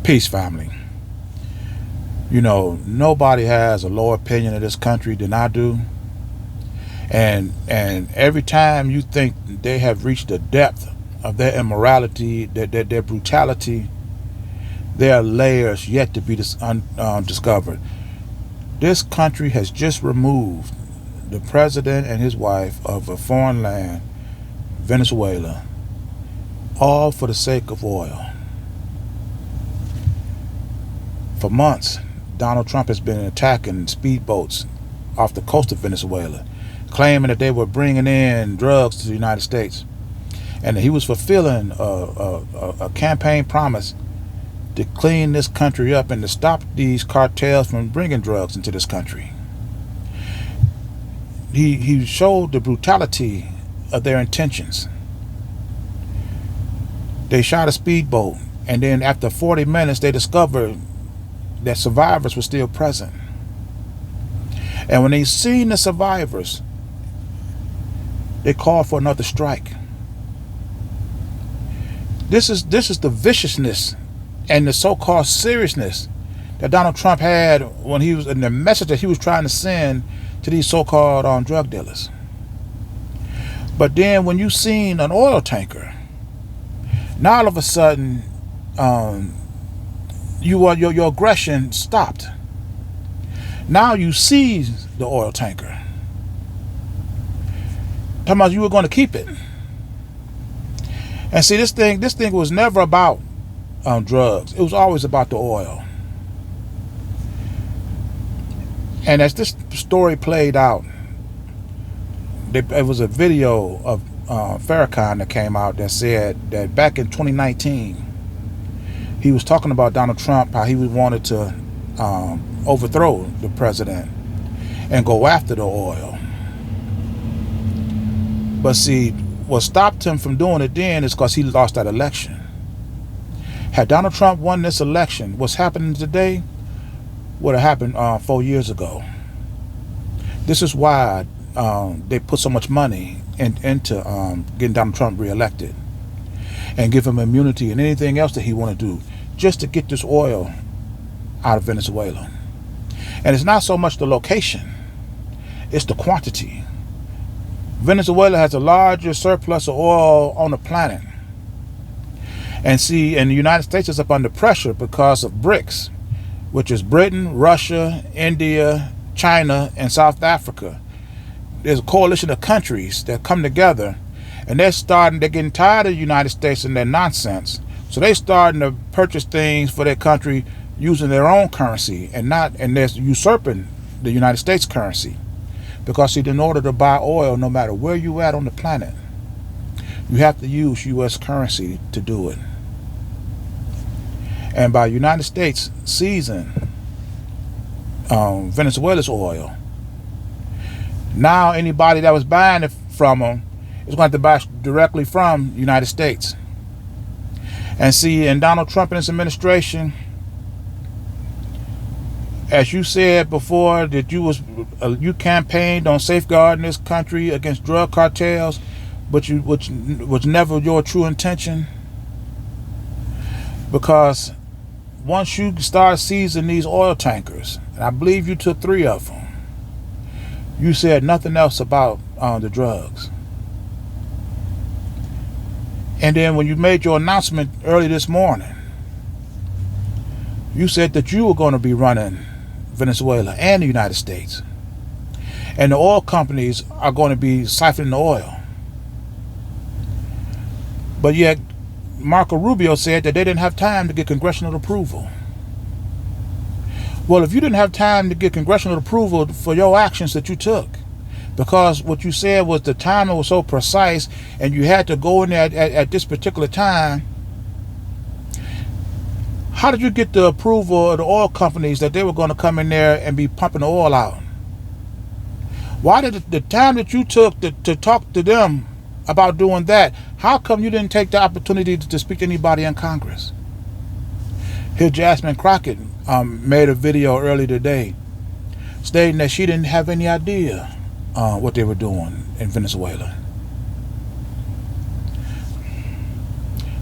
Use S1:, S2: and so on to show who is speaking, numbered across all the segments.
S1: Peace, family. You know, nobody has a lower opinion of this country than I do. And every time you think they have reached the depth of their immorality, their brutality, there are layers yet to be discovered. This country has just removed the president and his wife of a foreign land, Venezuela, all for the sake of oil. For months, Donald Trump has been attacking speedboats off the coast of Venezuela, claiming that they were bringing in drugs to the United States, and that he was fulfilling a campaign promise to clean this country up and to stop these cartels from bringing drugs into this country. He showed the brutality of their intentions. They shot a speedboat, and then after 40 minutes they discovered that survivors were still present. And when they seen the survivors, they called for another strike. This is the viciousness and the so-called seriousness that Donald Trump had when he was in the message that he was trying to send to these so-called drug dealers. But then when you seen an oil tanker, now all of a sudden your aggression stopped. Now you seized the oil tanker. Talking about you were going to keep it. And see, this thing was never about drugs. It was always about the oil. And as this story played out, it was a video of Farrakhan that came out that said that back in 2019, he was talking about Donald Trump, how he wanted to overthrow the president and go after the oil. But see, what stopped him from doing it then is because he lost that election. Had Donald Trump won this election, what's happening today would have happened 4 years ago. This is why they put so much money into getting Donald Trump reelected and give him immunity and anything else that he want to do just to get this oil out of Venezuela. And it's not so much the location, it's the quantity. Venezuela has the largest surplus of oil on the planet. And see, and the United States is up under pressure because of BRICS, which is Britain, Russia, India, China, and South Africa. There's a coalition of countries that come together, and they're getting tired of the United States and their nonsense. So they're starting to purchase things for their country using their own currency and they're usurping the United States currency. Because see, in order to buy oil, no matter where you at on the planet, you have to use U.S. currency to do it. And by United States seizing Venezuela's oil, now anybody that was buying it from them is going to buy directly from the United States. And see, in Donald Trump and his administration, as you said before, that you campaigned on safeguarding this country against drug cartels, but which was never your true intention. Because once you start seizing these oil tankers, and I believe you took 3 of them, you said nothing else about the drugs. And then when you made your announcement early this morning, you said that you were going to be running Venezuela and the United States. And the oil companies are going to be siphoning the oil. But yet, Marco Rubio said that they didn't have time to get congressional approval. Well, if you didn't have time to get congressional approval for your actions that you took, because what you said was the timing was so precise and you had to go in there at this particular time, how did you get the approval of the oil companies that they were going to come in there and be pumping the oil out? Why did the time that you took to talk to them about doing that, how come you didn't take the opportunity to speak to anybody in Congress? Here, Jasmine Crockett made a video earlier today stating that she didn't have any idea what they were doing in Venezuela.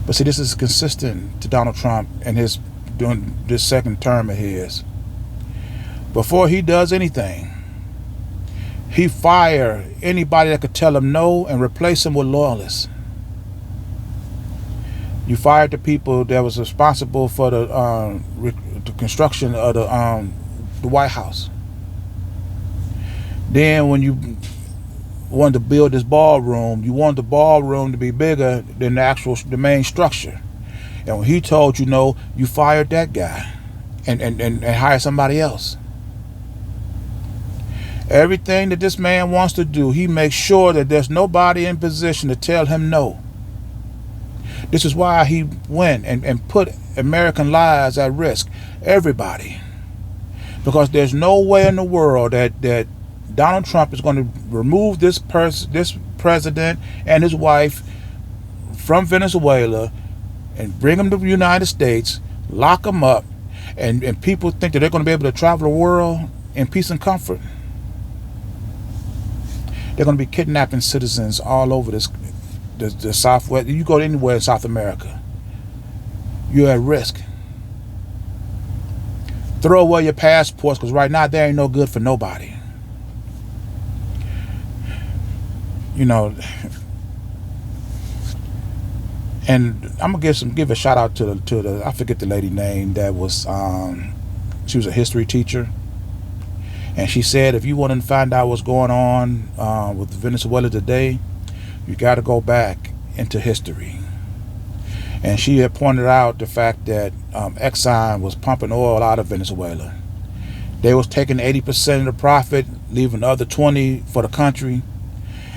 S1: But see, this is consistent to Donald Trump and his during this second term of his. Before he does anything, he fire anybody that could tell him no and replace him with loyalists. You fired the people that was responsible for the construction of the White House. Then when you wanted to build this ballroom, you wanted the ballroom to be bigger than the main structure. And when he told you no, you fired that guy and hired somebody else. Everything that this man wants to do, he makes sure that there's nobody in position to tell him no. This is why he went and put American lives at risk. Everybody. Because there's no way in the world that Donald Trump is going to remove this president and his wife from Venezuela and bring them to the United States, lock them up, and people think that they're going to be able to travel the world in peace and comfort. They're going to be kidnapping citizens all over the Southwest. You go anywhere in South America, you're at risk. Throw away your passports, because right now they ain't no good for nobody. You know, and I'm gonna give a shout out to the I forget the lady name that was she was a history teacher, and she said if you want to find out what's going on with Venezuela today, you got to go back into history. And she had pointed out the fact that Exxon was pumping oil out of Venezuela. They was taking 80% of the profit, leaving the other 20 for the country,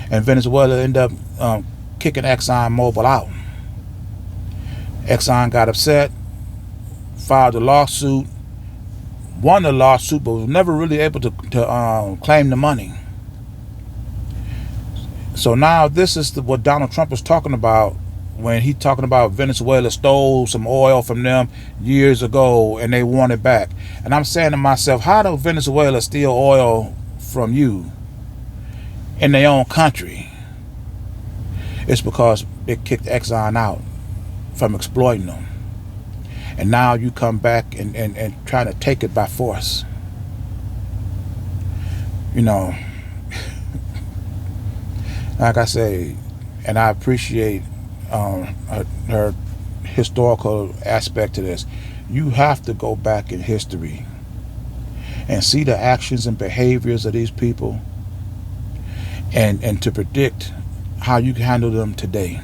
S1: and Venezuela ended up kicking ExxonMobil out. Exxon got upset, filed a lawsuit, won the lawsuit, but was never really able to claim the money. So now this is what Donald Trump was talking about when he talking about Venezuela stole some oil from them years ago and they want it back. And I'm saying to myself, how do Venezuela steal oil from you in their own country? It's because they kicked Exxon out from exploiting them. And now you come back and try to take it by force. You know, like I say, and I appreciate her historical aspect to this. You have to go back in history and see the actions and behaviors of these people and to predict how you can handle them today.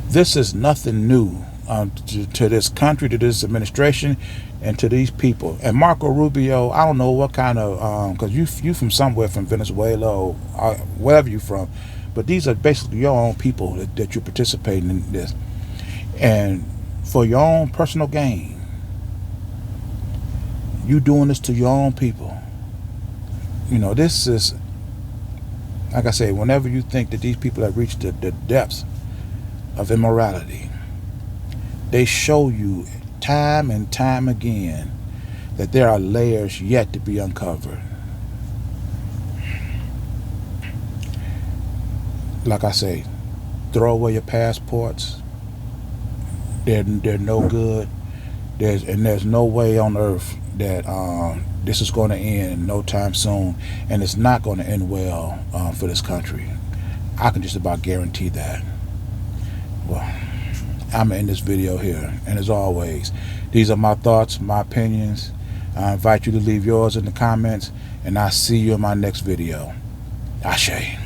S1: This is nothing new to this country, to this administration, and to these people. And Marco Rubio, I don't know what kind of, because you from somewhere from Venezuela or wherever you're from, but these are basically your own people that you're participating in this. And for your own personal gain, you doing this to your own people. You know, this is, like I say, whenever you think that these people have reached the depths of immorality, they show you time and time again that there are layers yet to be uncovered. Like I say, throw away your passports. They're no good. There's no way on earth that this is going to end no time soon, and it's not going to end well for this country. I can just about guarantee that. Well, I'm gonna end this video here, and as always, these are my thoughts, my opinions. I invite you to leave yours in the comments, and I'll see you in my next video. Ashe.